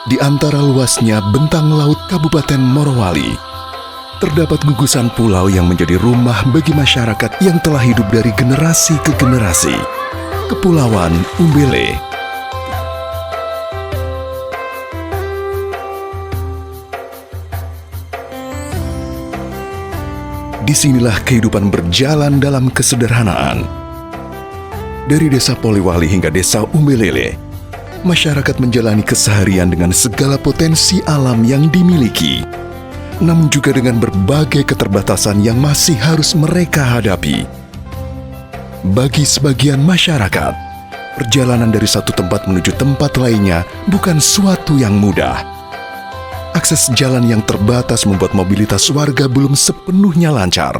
Di antara luasnya bentang laut Kabupaten Morowali, terdapat gugusan pulau yang menjadi rumah bagi masyarakat yang telah hidup dari generasi ke generasi. Kepulauan Umbele. Disinilah kehidupan berjalan dalam kesederhanaan. Dari desa Poliwali hingga desa Umbelele, masyarakat menjalani keseharian dengan segala potensi alam yang dimiliki, namun juga dengan berbagai keterbatasan yang masih harus mereka hadapi. Bagi sebagian masyarakat, perjalanan dari satu tempat menuju tempat lainnya bukan suatu yang mudah. Akses jalan yang terbatas membuat mobilitas warga belum sepenuhnya lancar.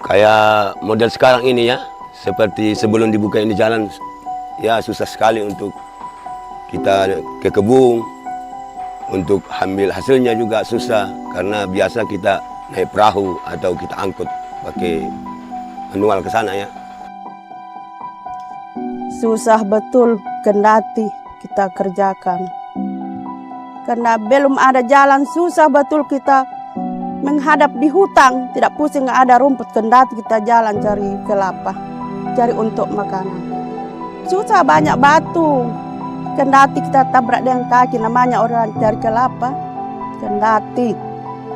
Kayak model sekarang ini ya, seperti sebelum dibuka ini jalan, ya susah sekali untuk kita ke kebun, untuk ambil hasilnya juga susah, karena biasa kita naik perahu atau kita angkut pakai manual ke sana ya. Susah betul kendati kita kerjakan. Karena belum ada jalan, susah betul kita menghadap di hutan, tidak pusing ada rumput, kendati kita jalan cari kelapa, cari untuk makanan. Susah, banyak batu, kendati kita tabrak dengan kaki, namanya orang cari kelapa, kendati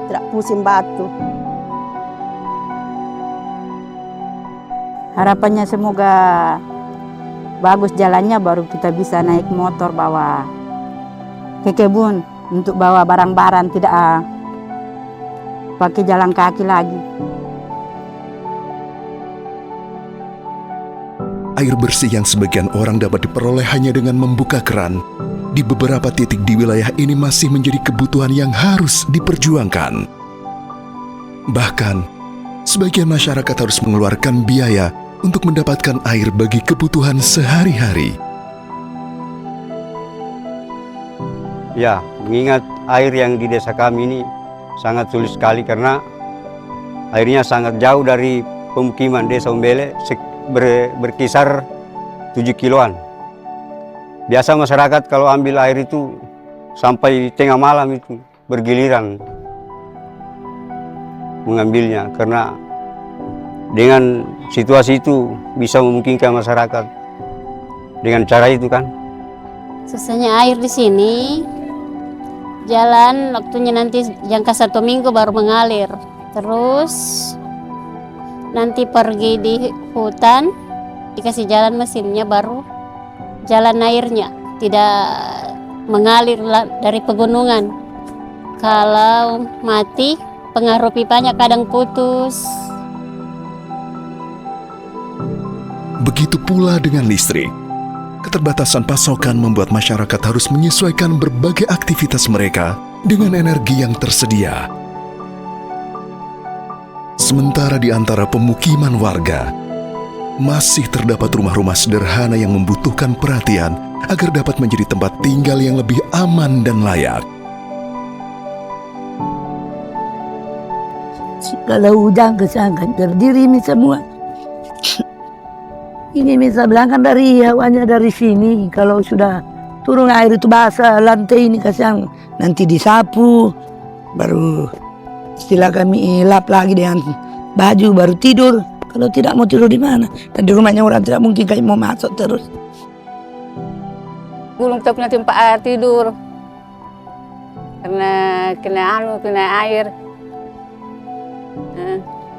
tidak pusing batu. Harapannya semoga bagus jalannya, baru kita bisa naik motor bawa ke kebun untuk bawa barang-barang, tidak pakai jalan kaki lagi. Air bersih yang sebagian orang dapat diperoleh hanya dengan membuka keran, di beberapa titik di wilayah ini masih menjadi kebutuhan yang harus diperjuangkan. Bahkan, sebagian masyarakat harus mengeluarkan biaya untuk mendapatkan air bagi kebutuhan sehari-hari. Ya, mengingat air yang di desa kami ini sangat sulit sekali karena airnya sangat jauh dari pemukiman desa Umbele, berkisar 7 kiloan. Biasa masyarakat kalau ambil air itu sampai tengah malam itu bergiliran mengambilnya, karena dengan situasi itu bisa memungkinkan masyarakat dengan cara itu kan. Susahnya air di sini, jalan waktunya nanti jangka 1 minggu baru mengalir. Terus nanti pergi di hutan, dikasih jalan mesinnya baru jalan airnya, tidak mengalir dari pegunungan. Kalau mati, pengaruh pipanya kadang putus. Begitu pula dengan listrik. Keterbatasan pasokan membuat masyarakat harus menyesuaikan berbagai aktivitas mereka dengan energi yang tersedia. Sementara di antara pemukiman warga, masih terdapat rumah-rumah sederhana yang membutuhkan perhatian agar dapat menjadi tempat tinggal yang lebih aman dan layak. Kalau hujan kesangkan terdiri ini semua. Ini bisa bilang kan dari hawanya dari sini. Kalau sudah turun air itu basah, lantai ini kasihan nanti disapu, baru setelah kami lap lagi dengan baju baru tidur. Kalau tidak mau tidur di mana? Dan di rumahnya orang tidak mungkin kayak mau masuk terus. Belum kita punya tempat tidur karena kena air.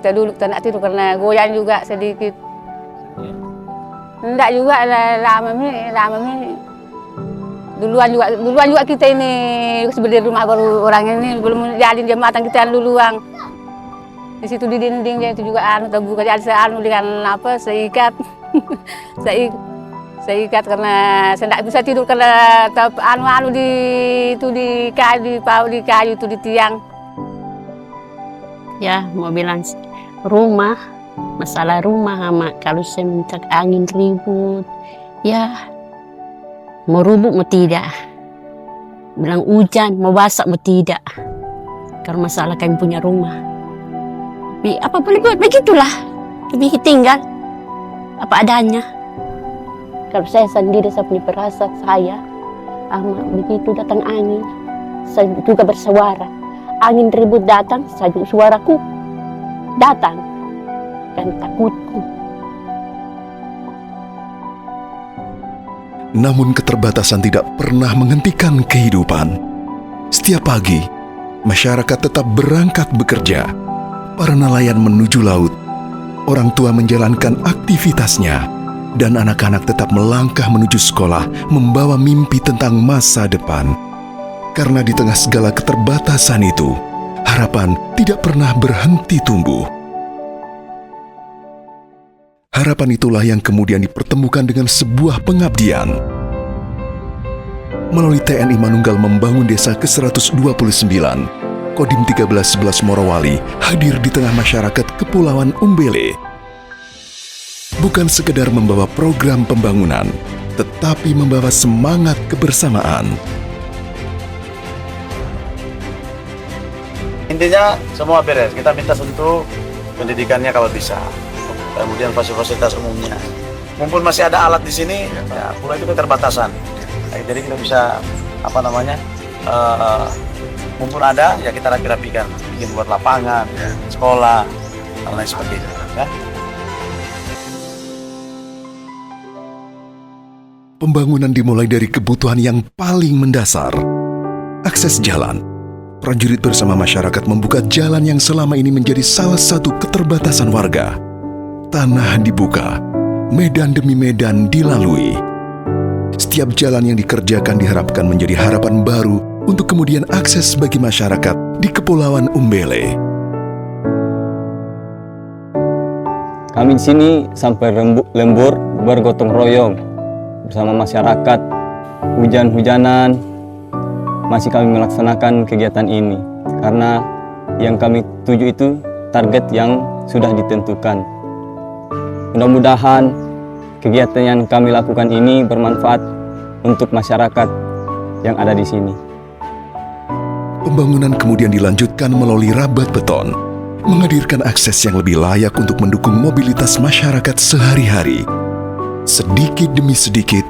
Kita dulu kita nak tidur karena goyang juga sedikit. Enggak juga lama ini. Duluan juga kita ini berdiri rumah baru orang ini belum jadi jembatan kita duluan. Di situ di dindingnya itu juga terbuka jadi dengan apa seikat. Seikat karena saya tidak bisa tidur karena di kayu itu di tiang. Ya, mau bilang rumah, masalah rumah sama kalau saya minta angin ribut, ya mau rubuk mau tidak, bilang hujan mau basah mau tidak, karena masalah kami punya rumah. Apa boleh buat begitulah, lebih tinggal apa adanya. Kalau saya sendiri, saya punya perasa saya, begitu datang angin, saya juga bersuara. Angin ribut datang, saya juga suaraku datang. Kan takutku. Namun keterbatasan tidak pernah menghentikan kehidupan. Setiap pagi, masyarakat tetap berangkat bekerja. Para nelayan menuju laut, orang tua menjalankan aktivitasnya, dan anak-anak tetap melangkah menuju sekolah membawa mimpi tentang masa depan. Karena di tengah segala keterbatasan itu, harapan tidak pernah berhenti tumbuh. Harapan itulah yang kemudian dipertemukan dengan sebuah pengabdian. Melalui TNI Manunggal membangun desa ke-129, Kodim 1311 Morowali hadir di tengah masyarakat Kepulauan Umbele. Bukan sekedar membawa program pembangunan, tetapi membawa semangat kebersamaan. Intinya semua beres, kita minta untuk pendidikannya kalau bisa. Kemudian fasilitas umumnya. Mumpun masih ada alat di sini, ya pula itu keterbatasan. Nah, jadi kita bisa mumpun ada, ya kita rapi-rapikan, bikin buat lapangan, sekolah, dan lain sebagainya. Ya. Pembangunan dimulai dari kebutuhan yang paling mendasar, akses jalan. Prajurit bersama masyarakat membuka jalan yang selama ini menjadi salah satu keterbatasan warga. Tanah dibuka, medan demi medan dilalui. Setiap jalan yang dikerjakan diharapkan menjadi harapan baru untuk kemudian akses bagi masyarakat di Kepulauan Umbele. Kami di sini sampai lembur bergotong royong bersama masyarakat. Hujan-hujanan masih kami melaksanakan kegiatan ini karena yang kami tuju itu target yang sudah ditentukan. Mudah-mudahan kegiatan yang kami lakukan ini bermanfaat untuk masyarakat yang ada di sini. Pembangunan kemudian dilanjutkan melalui rabat beton, menghadirkan akses yang lebih layak untuk mendukung mobilitas masyarakat sehari-hari. Sedikit demi sedikit,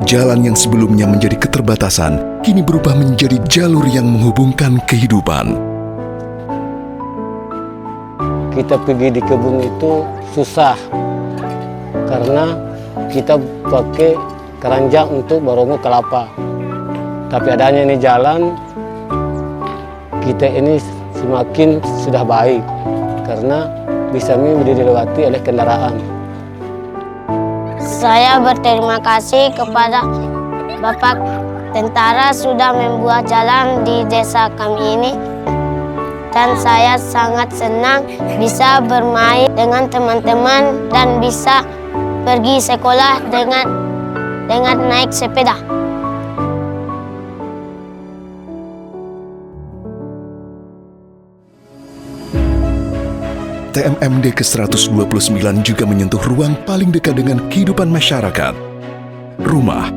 jalan yang sebelumnya menjadi keterbatasan kini berubah menjadi jalur yang menghubungkan kehidupan. Kita pergi di kebun itu susah karena kita pakai keranjang untuk barongo kelapa. Tapi adanya ini jalan, kita ini semakin sudah baik karena bisa dilewati oleh kendaraan. Saya berterima kasih kepada Bapak Tentara sudah membuat jalan di desa kami ini. Dan saya sangat senang bisa bermain dengan teman-teman dan bisa pergi sekolah dengan naik sepeda. TMMD ke-129 juga menyentuh ruang paling dekat dengan kehidupan masyarakat, rumah.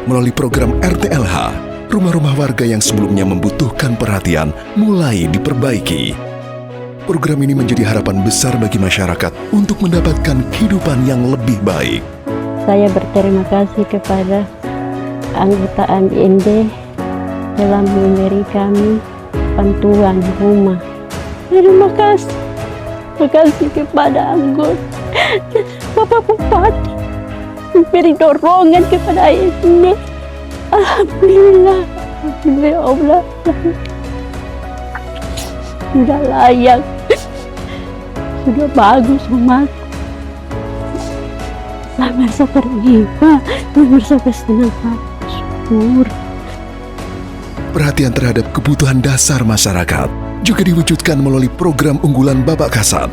Melalui program RTLH, rumah-rumah warga yang sebelumnya membutuhkan perhatian mulai diperbaiki. Program ini menjadi harapan besar bagi masyarakat untuk mendapatkan kehidupan yang lebih baik. Saya berterima kasih kepada anggota AMIND telah memberi kami bantuan rumah. Terima kasih. Terima kasih kepada anggota Bapak Bupati memberi dorongan kepada AMIND. Alhamdulillah. Alhamdulillah Allah. Sudah layak. Sudah bagus rumahku. Saya merasa terhibur, saya merasa bersenang hati, syukur. Perhatian terhadap kebutuhan dasar masyarakat juga diwujudkan melalui program unggulan Bapak Kasat.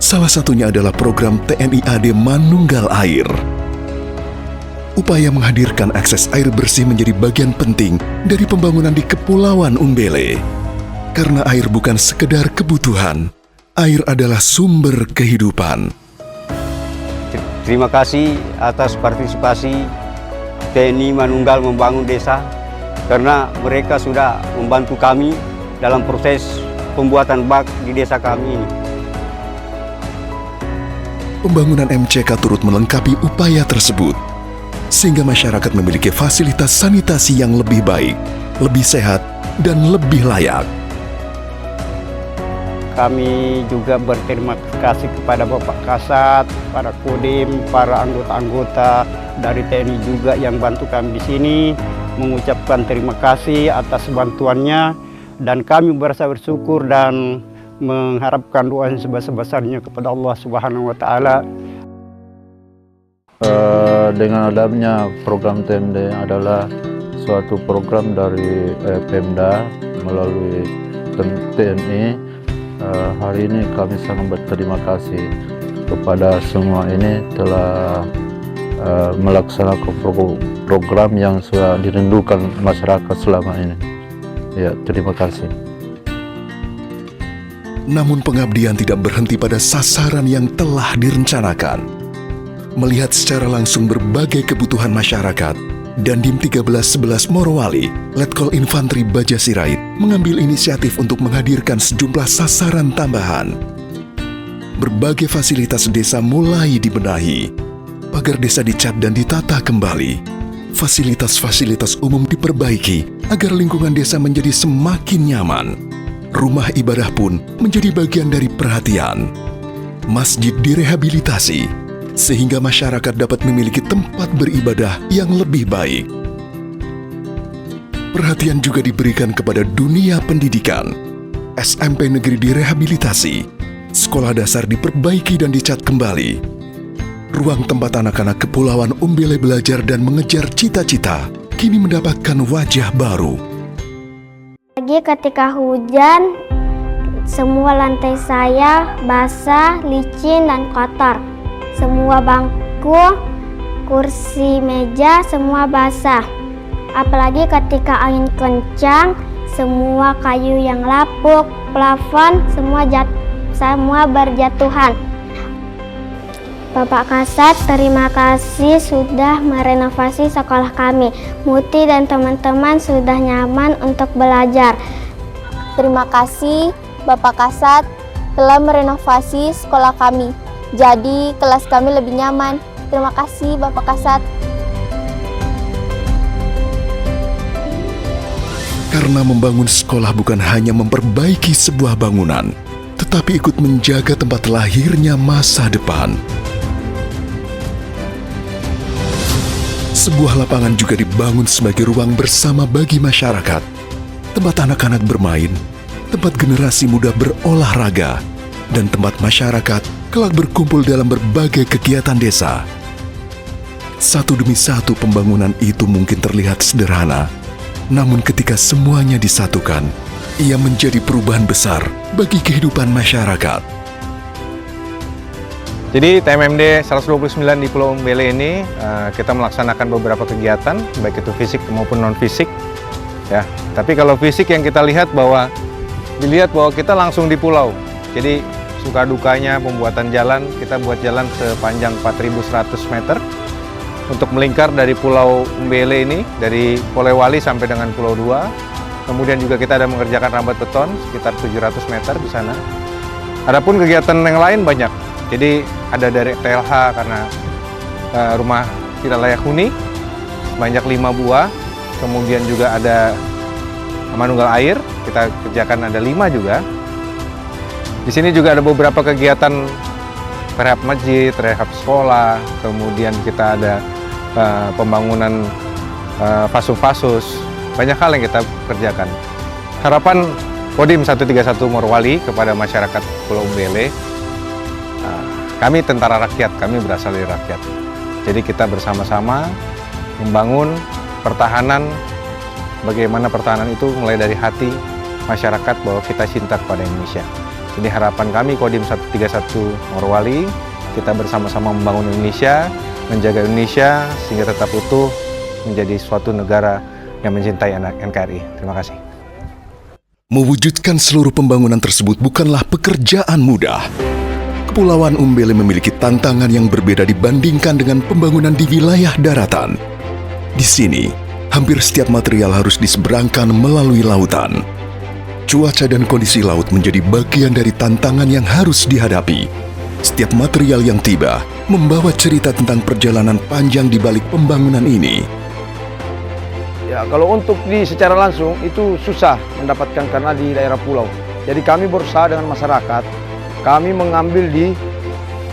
Salah satunya adalah program TNI AD Manunggal Air. Upaya menghadirkan akses air bersih menjadi bagian penting dari pembangunan di Kepulauan Umbele. Karena air bukan sekedar kebutuhan, air adalah sumber kehidupan. Terima kasih atas partisipasi TNI Manunggal membangun desa karena mereka sudah membantu kami dalam proses pembuatan bak di desa kami ini. Pembangunan MCK turut melengkapi upaya tersebut, sehingga masyarakat memiliki fasilitas sanitasi yang lebih baik, lebih sehat, dan lebih layak. Kami juga berterima kasih kepada Bapak Kasat, para Kodim, para anggota-anggota dari TNI juga yang bantu kami di sini, mengucapkan terima kasih atas bantuannya, dan kami merasa bersyukur dan mengharapkan doa yang sebesar-besarnya kepada Allah Subhanahu wa Ta'ala. Dengan adanya program TMD adalah suatu program dari Pemda melalui TNI. Hari ini kami sangat berterima kasih kepada semua ini telah melaksanakan program yang sudah dirindukan masyarakat selama ini. Ya, terima kasih. Namun pengabdian tidak berhenti pada sasaran yang telah direncanakan. Melihat secara langsung berbagai kebutuhan masyarakat, Dandim 1311 Morowali, Letkol Infanteri Baja Sirait, mengambil inisiatif untuk menghadirkan sejumlah sasaran tambahan. Berbagai fasilitas desa mulai dibenahi, pagar desa dicat dan ditata kembali. Fasilitas-fasilitas umum diperbaiki agar lingkungan desa menjadi semakin nyaman. Rumah ibadah pun menjadi bagian dari perhatian. Masjid direhabilitasi, sehingga masyarakat dapat memiliki tempat beribadah yang lebih baik. Perhatian juga diberikan kepada dunia pendidikan. SMP negeri direhabilitasi, sekolah dasar diperbaiki dan dicat kembali. Ruang tempat anak-anak Kepulauan Umbele belajar dan mengejar cita-cita kini mendapatkan wajah baru. Lagi ketika hujan, semua lantai saya basah, licin, dan kotor. Semua bangku, kursi, meja, semua basah. Apalagi ketika angin kencang, semua kayu yang lapuk, plafon, semua berjatuhan. Bapak Kasat, terima kasih sudah merenovasi sekolah kami. Muti dan teman-teman sudah nyaman untuk belajar. Terima kasih Bapak Kasat telah merenovasi sekolah kami. Jadi kelas kami lebih nyaman. Terima kasih Bapak Kasat. Karena membangun sekolah bukan hanya memperbaiki sebuah bangunan, tetapi ikut menjaga tempat lahirnya masa depan. Sebuah lapangan juga dibangun sebagai ruang bersama bagi masyarakat, tempat anak-anak bermain, tempat generasi muda berolahraga, dan tempat masyarakat kelak berkumpul dalam berbagai kegiatan desa. Satu demi satu pembangunan itu mungkin terlihat sederhana, namun ketika semuanya disatukan, ia menjadi perubahan besar bagi kehidupan masyarakat. Jadi TMMD 129 di Pulau Umbele ini kita melaksanakan beberapa kegiatan, baik itu fisik maupun non-fisik. Ya, tapi kalau fisik yang kita lihat dilihat bahwa kita langsung di pulau. Jadi suka dukanya pembuatan jalan, kita buat jalan sepanjang 4.100 meter untuk melingkar dari Pulau Umbele ini, dari Polewali sampai dengan Pulau 2. Kemudian juga kita ada mengerjakan rambat beton sekitar 700 meter di sana. Adapun kegiatan yang lain banyak. Jadi ada dari TLH karena rumah tidak layak huni banyak 5 buah. Kemudian juga ada manunggal air, kita kerjakan ada 5 juga. Di sini juga ada beberapa kegiatan rehab masjid, rehab sekolah, kemudian kita ada pembangunan fasus-fasus, banyak hal yang kita kerjakan. Harapan Kodim 131 Morowali kepada masyarakat Pulau Umbele, kami tentara rakyat, kami berasal dari rakyat. Jadi kita bersama-sama membangun pertahanan, bagaimana pertahanan itu mulai dari hati masyarakat bahwa kita cinta kepada Indonesia. Jadi harapan kami Kodim 131 Morowali, kita bersama-sama membangun Indonesia, menjaga Indonesia sehingga tetap utuh menjadi suatu negara yang mencintai NKRI. Terima kasih. Mewujudkan seluruh pembangunan tersebut bukanlah pekerjaan mudah. Kepulauan Umbele memiliki tantangan yang berbeda dibandingkan dengan pembangunan di wilayah daratan. Di sini, hampir setiap material harus diseberangkan melalui lautan. Cuaca dan kondisi laut menjadi bagian dari tantangan yang harus dihadapi. Setiap material yang tiba membawa cerita tentang perjalanan panjang di balik pembangunan ini. Ya, kalau untuk secara langsung itu susah mendapatkan karena di daerah pulau. Jadi kami berusaha dengan masyarakat, kami mengambil di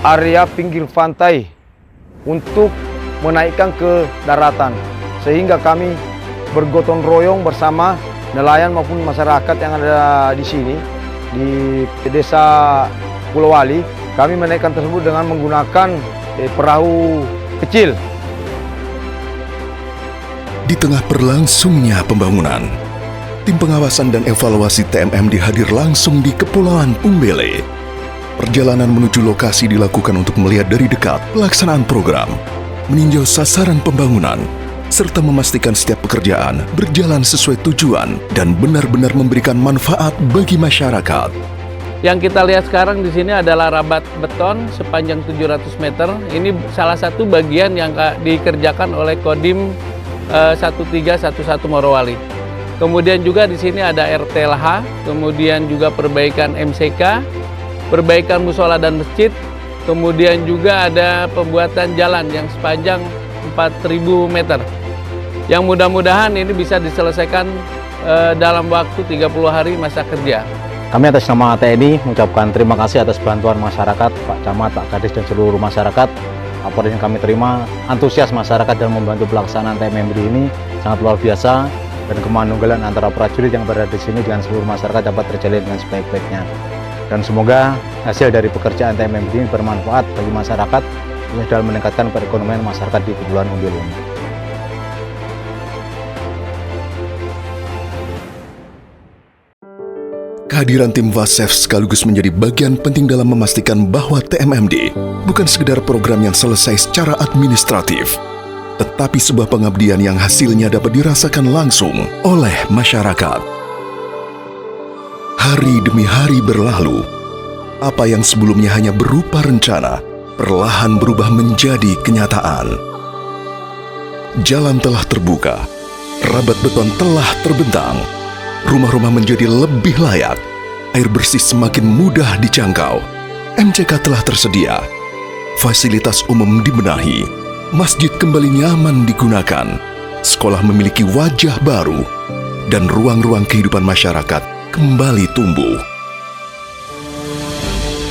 area pinggir pantai untuk menaikkan ke daratan. Sehingga kami bergotong royong bersama nelayan maupun masyarakat yang ada di sini, di desa Pulau Wali. Kami menaikkan tersebut dengan menggunakan perahu kecil. Di tengah berlangsungnya pembangunan, tim pengawasan dan evaluasi TMMD hadir langsung di Kepulauan Umbele. Perjalanan menuju lokasi dilakukan untuk melihat dari dekat pelaksanaan program, meninjau sasaran pembangunan, serta memastikan setiap pekerjaan berjalan sesuai tujuan dan benar-benar memberikan manfaat bagi masyarakat. Yang kita lihat sekarang di sini adalah rabat beton sepanjang 700 meter. Ini salah satu bagian yang dikerjakan oleh Kodim 1311 Morowali. Kemudian juga di sini ada RTLH, kemudian juga perbaikan MCK, perbaikan musola dan masjid, kemudian juga ada pembuatan jalan yang sepanjang 4.000 meter. Yang mudah-mudahan ini bisa diselesaikan dalam waktu 30 hari masa kerja. Kami atas nama TNI mengucapkan terima kasih atas bantuan masyarakat, Pak Camat, Pak Kadis, dan seluruh masyarakat. Laporan yang kami terima, antusias masyarakat dalam membantu pelaksanaan TMMD ini sangat luar biasa, dan kemanunggalan antara prajurit yang berada di sini dengan seluruh masyarakat dapat terjalin dengan sebaik-baiknya. Dan semoga hasil dari pekerjaan TMMD ini bermanfaat bagi masyarakat dalam meningkatkan perekonomian masyarakat di Kepulauan Umbele ini. Kehadiran tim Wasef sekaligus menjadi bagian penting dalam memastikan bahwa TMMD bukan sekedar program yang selesai secara administratif, tetapi sebuah pengabdian yang hasilnya dapat dirasakan langsung oleh masyarakat. Hari demi hari berlalu, apa yang sebelumnya hanya berupa rencana, perlahan berubah menjadi kenyataan. Jalan telah terbuka, rabat beton telah terbentang, rumah-rumah menjadi lebih layak, air bersih semakin mudah dijangkau, MCK telah tersedia, fasilitas umum dibenahi, masjid kembali nyaman digunakan, sekolah memiliki wajah baru, dan ruang-ruang kehidupan masyarakat kembali tumbuh.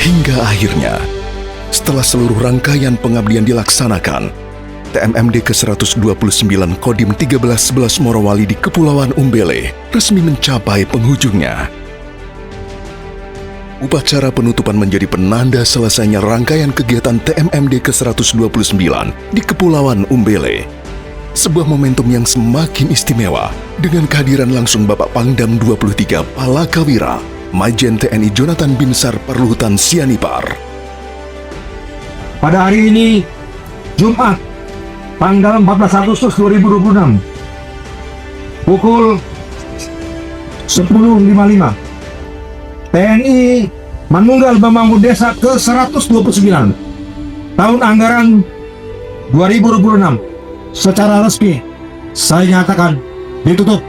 Hingga akhirnya, setelah seluruh rangkaian pengabdian dilaksanakan, TMMD ke-129 Kodim 1311 Morowali di Kepulauan Umbele resmi mencapai penghujungnya. Upacara penutupan menjadi penanda selesainya rangkaian kegiatan TMMD ke-129 di Kepulauan Umbele. Sebuah momentum yang semakin istimewa dengan kehadiran langsung Bapak Pangdam 23 Palakawira, Majen TNI Jonathan Binsar Perluhutan Sianipar. Pada hari ini, Jumat, tanggal 14 Agustus 2026, pukul 10.55, TNI menunggal membangun desa ke-129 tahun anggaran 2026 secara resmi saya nyatakan ditutup.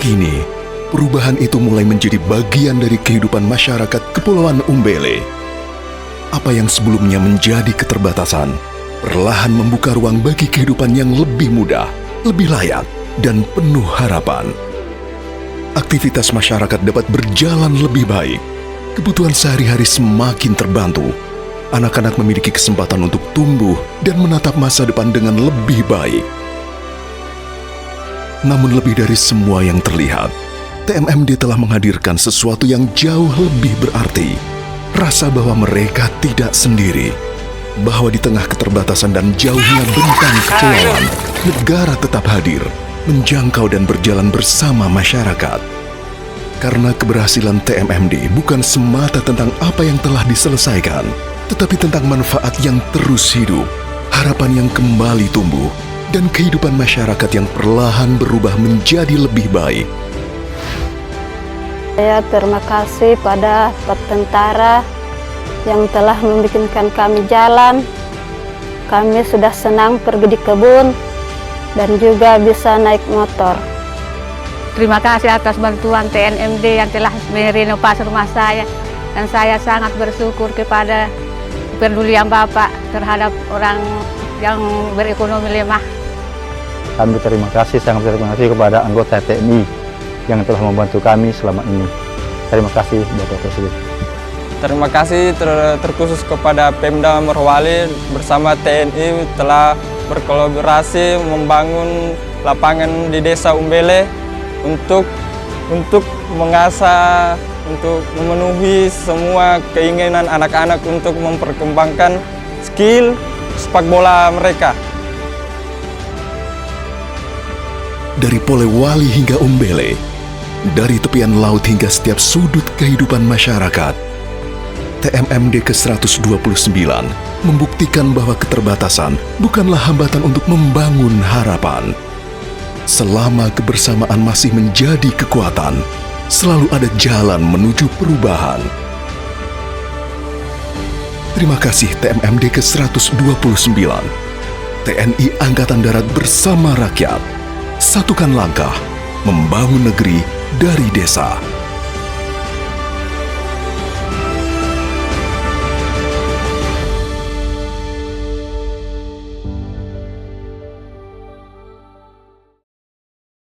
Kini, perubahan itu mulai menjadi bagian dari kehidupan masyarakat Kepulauan Umbele. Apa yang sebelumnya menjadi keterbatasan, perlahan membuka ruang bagi kehidupan yang lebih mudah, lebih layak, dan penuh harapan. Aktivitas masyarakat dapat berjalan lebih baik, kebutuhan sehari-hari semakin terbantu. Anak-anak memiliki kesempatan untuk tumbuh dan menatap masa depan dengan lebih baik. Namun lebih dari semua yang terlihat, TMMD telah menghadirkan sesuatu yang jauh lebih berarti, rasa bahwa mereka tidak sendiri. Bahwa di tengah keterbatasan dan jauhnya bentang kepulauan, negara tetap hadir, menjangkau dan berjalan bersama masyarakat. Karena keberhasilan TMMD bukan semata tentang apa yang telah diselesaikan, tetapi tentang manfaat yang terus hidup, harapan yang kembali tumbuh, dan kehidupan masyarakat yang perlahan berubah menjadi lebih baik. Saya terima kasih pada Pak Tentara yang telah membikinkan kami jalan. Kami sudah senang pergi di kebun dan juga bisa naik motor. Terima kasih atas bantuan TNMD yang telah merenovasi rumah saya. Dan saya sangat bersyukur kepada kepedulian Bapak terhadap orang yang berekonomi lemah. Kami terima kasih, sangat terima kasih kepada anggota TNI yang telah membantu kami selama ini. Terima kasih Bapak Presiden. Terima kasih terkhusus kepada Pemda Morowali bersama TNI telah berkolaborasi membangun lapangan di Desa Umbele untuk mengasah, untuk memenuhi semua keinginan anak-anak untuk memperkembangkan skill sepak bola mereka. Dari Polewali hingga Umbele, dari tepian laut hingga setiap sudut kehidupan masyarakat, TMMD ke-129 membuktikan bahwa keterbatasan bukanlah hambatan untuk membangun harapan. Selama kebersamaan masih menjadi kekuatan, selalu ada jalan menuju perubahan. Terima kasih TMMD ke-129. TNI Angkatan Darat bersama rakyat. Satukan langkah, membangun negeri dari desa.